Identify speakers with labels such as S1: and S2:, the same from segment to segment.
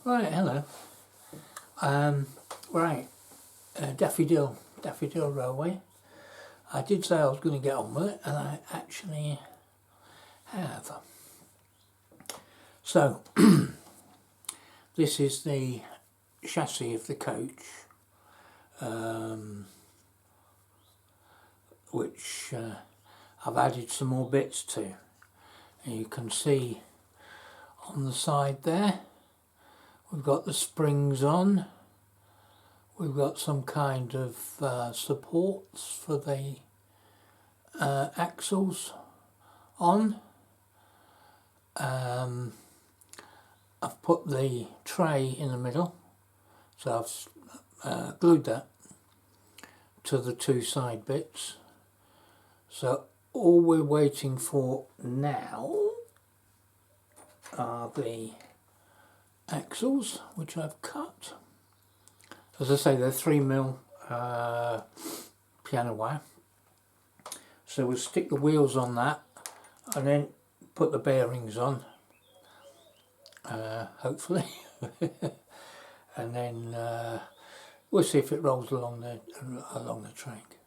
S1: Right, hello. Right, Daffodil Railway. I did say I was going to get on with it, and I actually have. So, this is the chassis of the coach, which I've added some more bits to. And you can see on the side there, we've got the springs on. We've got some kind of supports for the axles on. I've put the tray in the middle, so I've glued that to the two side bits. So all we're waiting for now are the axles, which I've cut. As I say, they're 3mm piano wire. So we'll stick the wheels on that and then put the bearings on, hopefully. And then we'll see if it rolls along the track.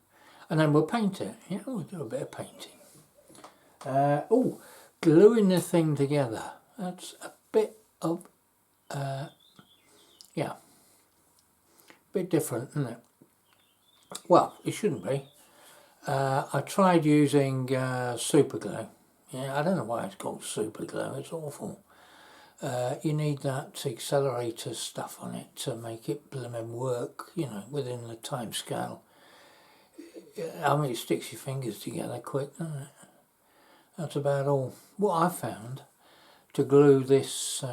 S1: And then we'll paint it. Yeah, we'll do a bit of painting. Oh, gluing the thing together. That's a bit of, yeah, bit different, isn't it? Well, it shouldn't be. I tried using super glue. Yeah, I don't know why it's called super glue. It's awful. You need that accelerator stuff on it to make it blooming work, you know, within the time scale. I mean, it sticks your fingers together quick, doesn't it? That's about all. What I found to glue this,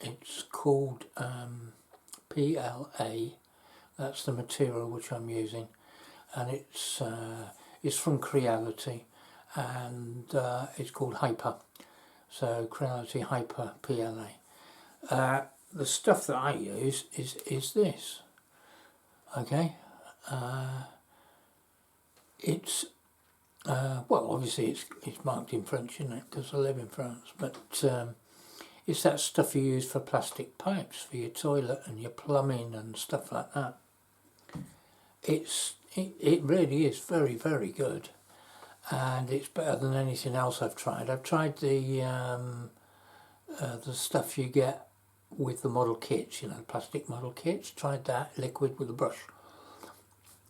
S1: it's called PLA. That's the material which I'm using, and it's from Creality, and it's called Hyper. So Creality Hyper PLA. The stuff that I use is this. Okay. It's well, obviously it's marked in French, isn't it? Because I live in France. But it's that stuff you use for plastic pipes for your toilet and your plumbing and stuff like that. It really is very, very good, and it's better than anything else I've tried. I've tried the stuff you get with the model kits, you know, plastic model kits. Tried that, liquid with a brush,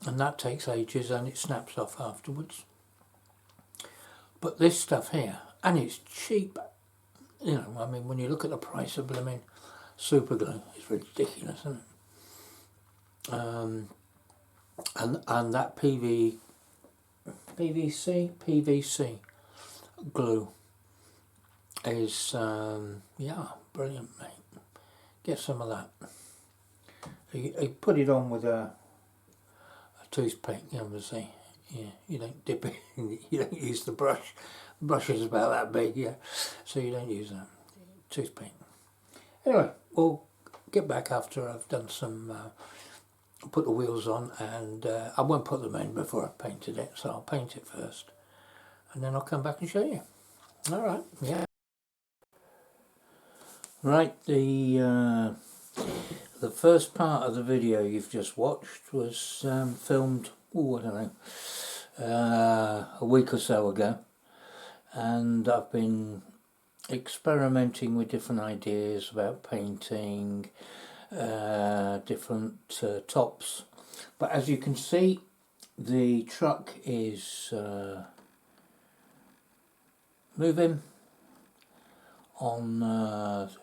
S1: and that takes ages and it snaps off afterwards. But this stuff here, and it's cheap, you know, I mean, when you look at the price of blooming super glue, it's ridiculous, isn't it? And that PVC glue is, yeah, brilliant, mate. Get some of that. You put it on with a toothpick, you know, see. Yeah, you don't dip it, you don't use the brush. The brush is about that big, yeah, so you don't use that. Toothpick. Anyway, we'll get back after I've done some, put the wheels on, and I won't put them in before I've painted it, so I'll paint it first, and then I'll come back and show you. Alright, yeah. Right, the first part of the video you've just watched was filmed, I don't know, a week or so ago, and I've been experimenting with different ideas about painting, different tops, but as you can see, the truck is moving on.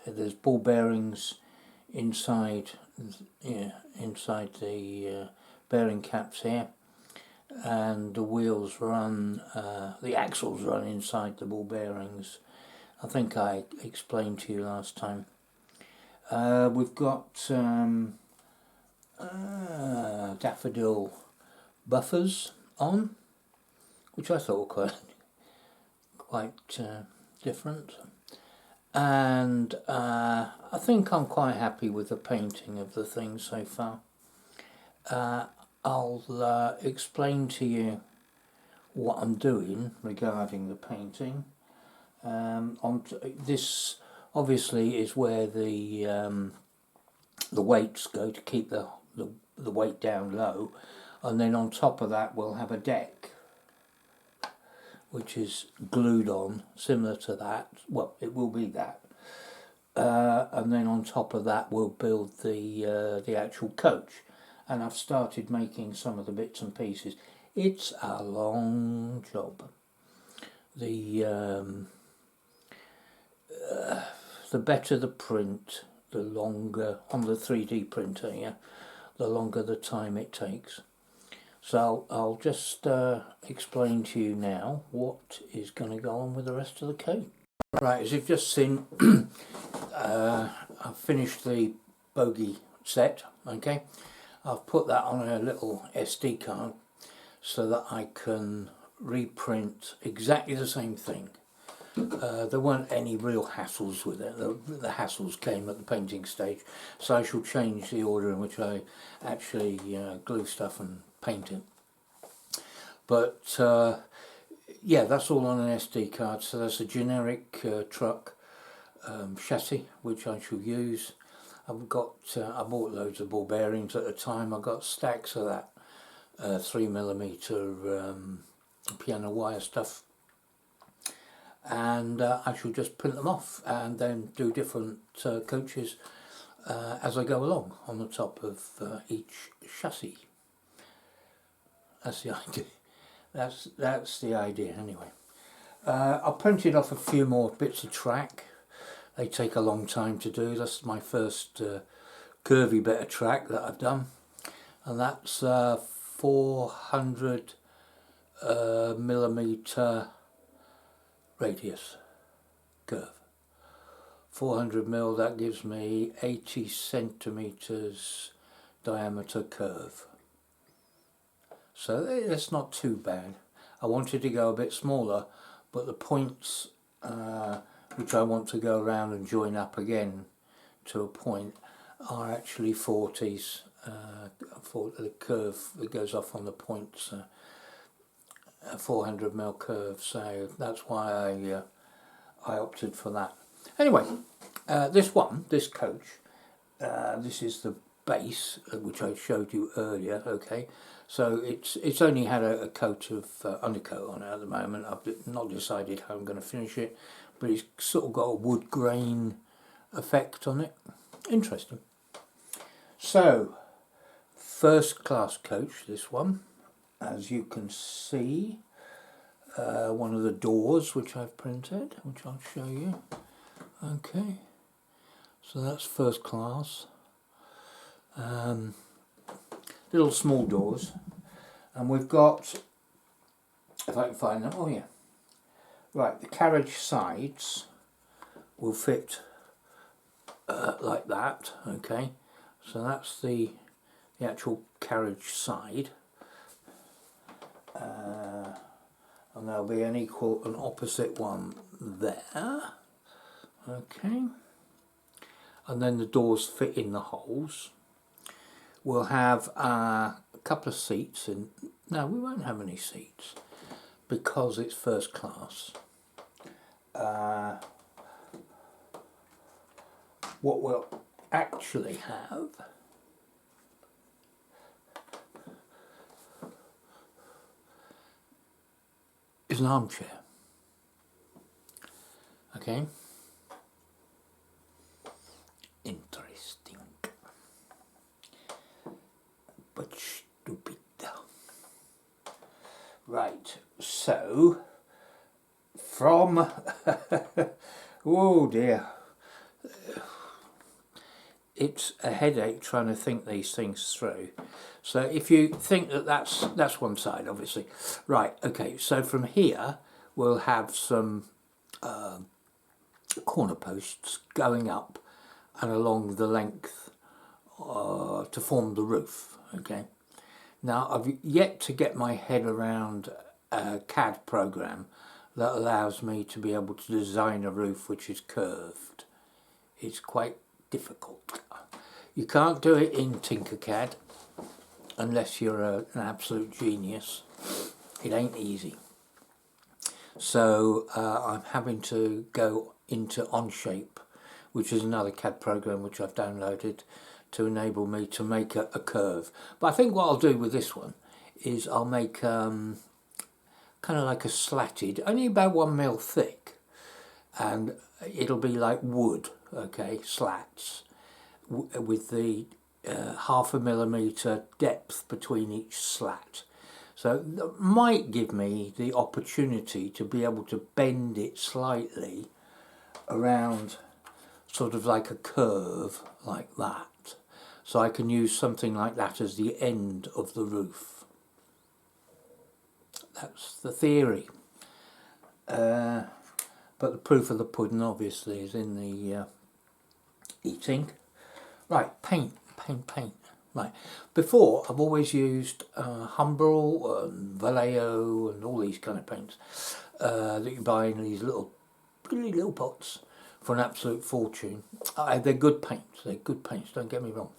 S1: There's ball bearings inside, yeah, inside the bearing caps here, and the wheels run, the axles run inside the ball bearings. I think I explained to you last time. We've got daffodil buffers on, which I thought were quite different, and I think I'm quite happy with the painting of the thing so far. I'll explain to you what I'm doing regarding the painting. This obviously is where the the weights go to keep the weight down low, and then on top of that we'll have a deck which is glued on, similar to that. Well, it will be that, and then on top of that we'll build the actual coach. And I've started making some of the bits and pieces. It's a long job. The better the print, the longer on the 3D printer, yeah, the longer the time it takes. So I'll just explain to you now what is going to go on with the rest of the coat. Right, as you've just seen, I've finished the bogey set, okay. I've put that on a little SD card so that I can reprint exactly the same thing. There weren't any real hassles with it. The hassles came at the painting stage, so I shall change the order in which I actually glue stuff and paint it. But yeah, that's all on an SD card. So that's a generic truck chassis which I shall use. I've got I bought loads of ball bearings at the time. I got stacks of that 3mm piano wire stuff, and I shall just print them off and then do different coaches as I go along on the top of each chassis. That's the idea. That's the idea anyway. I printed off a few more bits of track. They take a long time to do. That's my first curvy bit of track that I've done, and that's 400 millimeter radius curve. 400 mil, that gives me 80 centimeters diameter curve. So that's not too bad. I wanted to go a bit smaller, but the points which I want to go around and join up again to a point are actually 40s. For the curve that goes off on the points, 400 mil curve. So that's why I opted for that. Anyway, this coach, this is the base which I showed you earlier. Okay, so it's only had a coat of undercoat on it at the moment. I've not decided how I'm going to finish it, but it's sort of got a wood grain effect on it. Interesting. So, first class coach, this one. As you can see, one of the doors which I've printed, which I'll show you. Okay, so that's first class. Little small doors, and we've got, if I can find them, oh yeah, right, the carriage sides will fit like that. Okay, so that's the actual carriage side, and there'll be an equal and opposite one there. Okay, and then the doors fit in the holes. We'll have a couple of seats, and no, we won't have any seats because it's first class. What we'll actually have is an armchair. Okay. Interesting. But stupid. Right, so from oh dear, it's a headache trying to think these things through. So if you think that that's one side, obviously. Right, okay, so from here we'll have some corner posts going up and along the length to form the roof. Okay, now I've yet to get my head around a CAD program that allows me to be able to design a roof which is curved. It's quite difficult. You can't do it in Tinkercad unless you're an absolute genius. It ain't easy. So I'm having to go into Onshape, which is another CAD program which I've downloaded, to enable me to make a curve. But I think what I'll do with this one is I'll make kind of like a slatted, only about 1 mil thick, and it'll be like wood, okay, slats, with the 0.5 millimetre depth between each slat. So that might give me the opportunity to be able to bend it slightly around, sort of like a curve like that. So I can use something like that as the end of the roof. That's the theory. But the proof of the pudding obviously is in the eating. Right, paint. Right, before I've always used Humbrol and Vallejo and all these kind of paints that you buy in these little pots for an absolute fortune. They're good paints, don't get me wrong.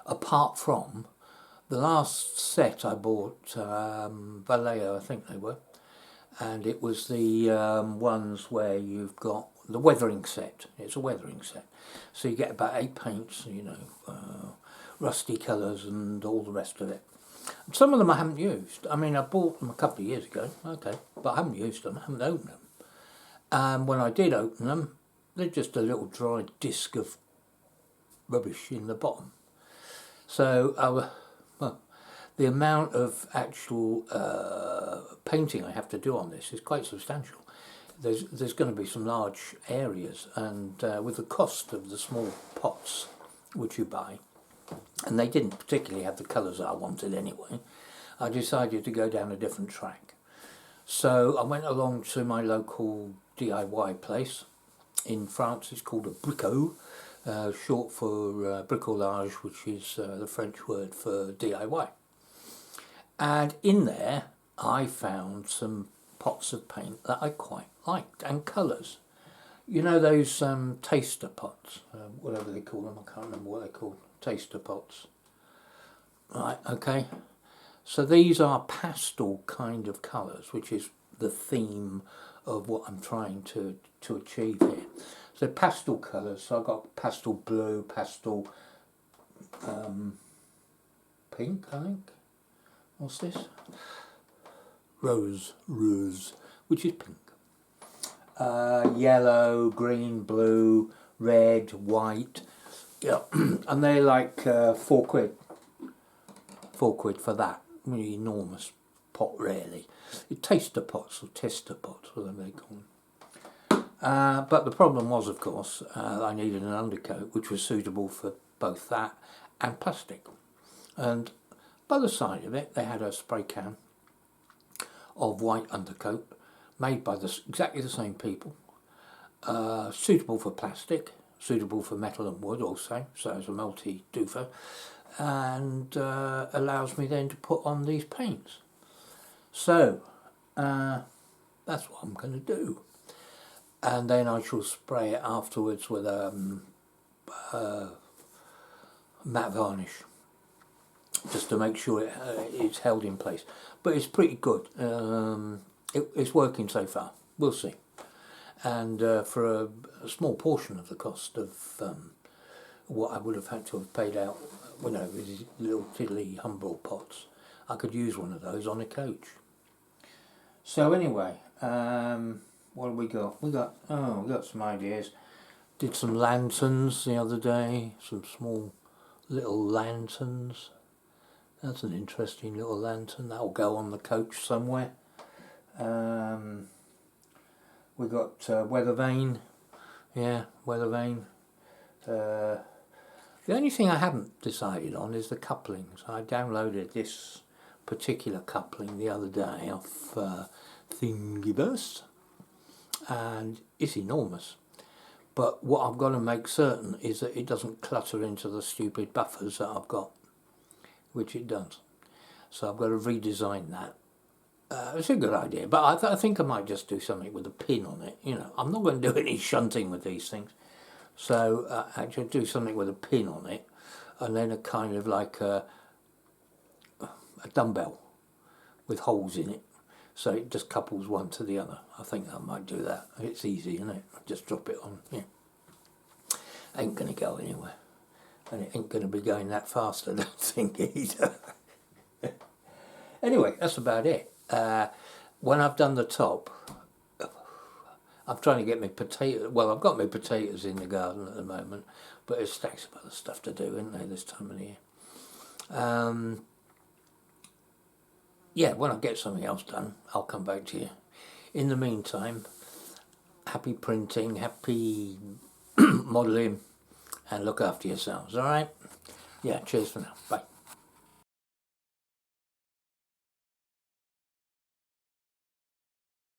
S1: Apart from the last set I bought, Vallejo I think they were, and it was the ones where you've got the weathering set. It's a weathering set, so you get about 8 paints, you know, rusty colours and all the rest of it. And some of them I haven't used. I mean, I bought them a couple of years ago, okay, but I haven't used them, I haven't opened them. And when I did open them, they're just a little dry disc of rubbish in the bottom. So well, the amount of actual painting I have to do on this is quite substantial. There's going to be some large areas, and with the cost of the small pots which you buy, and they didn't particularly have the colours I wanted anyway, I decided to go down a different track. So I went along to my local DIY place in France. It's called a bricot, short for bricolage, which is the French word for DIY. And in there I found some pots of paint that I quite liked, and colours. You know those taster pots, whatever they call them, I can't remember what they're called, taster pots. Right, okay. So these are pastel kind of colours, which is the theme of what I'm trying to achieve here. So pastel colours, so I've got pastel blue, pastel pink, I think. What's this? Rose, which is pink. Yellow, green, blue, red, white. Yeah, and they're like 4 quid. 4 quid for that. Really enormous pot, really. Taster pots or tester pots, whatever they call them. But the problem was, of course, I needed an undercoat which was suitable for both that and plastic. And by the side of it, they had a spray can of white undercoat made by exactly the same people, suitable for plastic, suitable for metal and wood also, so it's a multi-doofer, and allows me then to put on these paints. So that's what I'm going to do, and then I shall spray it afterwards with matte varnish, just to make sure it's held in place. But it's pretty good. It's working so far. We'll see. And for a small portion of the cost of what I would have had to have paid out, you know, with these little tiddly Humbrol pots, I could use one of those on a coach. So anyway, what have we got? We got some ideas. Did some lanterns the other day, some small little lanterns. That's an interesting little lantern. That'll go on the coach somewhere. We got weather vane. Yeah, weather vane. The only thing I haven't decided on is the couplings. I downloaded this particular coupling the other day off Thingiverse, and it's enormous. But what I've got to make certain is that it doesn't clutter into the stupid buffers that I've got, which it does. So I've got to redesign that. It's a good idea, but I think I might just do something with a pin on it. You know, I'm not going to do any shunting with these things. So actually do something with a pin on it, and then a kind of like a dumbbell with holes in it, so it just couples one to the other. I think I might do that. It's easy, isn't it? Just drop it on. Yeah, ain't going to go anywhere. And it ain't going to be going that fast, I don't think, either. Anyway, that's about it. When I've done the top, I'm trying to get my potato. Well, I've got my potatoes in the garden at the moment, but there's stacks of other stuff to do, isn't there, this time of the year? Yeah, when I get something else done, I'll come back to you. In the meantime, happy printing, happy modelling, and look after yourselves, all right? Yeah, cheers for now. Bye.